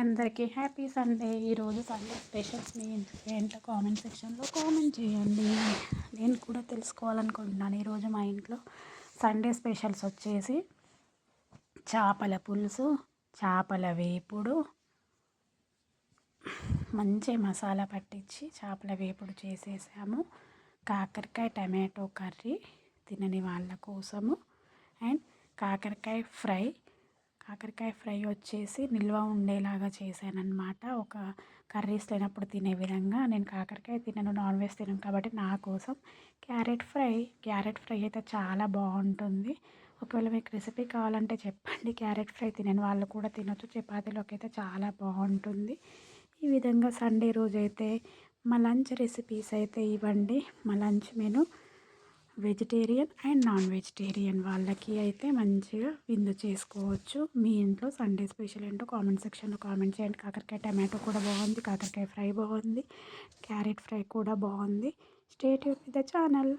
అందరికీ happy Sunday. ఈరోజు Sunday specials మీ ఏంటో కామెంట్ సెక్షన్లో కామెంట్ చేయండి. నేను కూడా తెలుసుకోవాలనుకుంటున్నాను. ఈరోజు మా ఇంట్లో సండే స్పెషల్స్ వచ్చేసి చేపల పులుసు, చేపల వేపుడు, మంచి మసాలా పట్టించి చేపల వేపుడు చేసేసాము. కాకరకాయ టమాటో కర్రీ తినని వాళ్ళ కోసము, అండ్ కాకరకాయ ఫ్రై వచ్చేసి నిల్వ ఉండేలాగా చేశానన్నమాట. ఒక కర్రీస్ లేనప్పుడు తినే విధంగా. నేను కాకరకాయ తినను, నాన్ వెజ్ తినను కాబట్టి నా కోసం క్యారెట్ ఫ్రై అయితే చాలా బాగుంటుంది. ఒకవేళ మీకు రెసిపీ కావాలంటే చెప్పండి. క్యారెట్ ఫ్రై తినని వాళ్ళు కూడా తినొచ్చు. చపాతీలోకి అయితే చాలా బాగుంటుంది. ఈ విధంగా సండే రోజైతే మా లంచ్ రెసిపీస్ అయితే ఇవ్వండి. మా lunch menu vegetarian and non vegetarian వాళ్ళకి అయితే మంచిగా విందు చేసుకోవచ్చు. మీ ఇంట్లో సండే స్పెషల్ ఏంటో కామెంట్ సెక్షన్లో కామెంట్ చేయండి. కాకరకాయ టమాటో కూడా బాగుంది, కాకరకాయ ఫ్రై బాగుంది, క్యారెట్ ఫ్రై కూడా బాగుంది. Stay tune with the channel.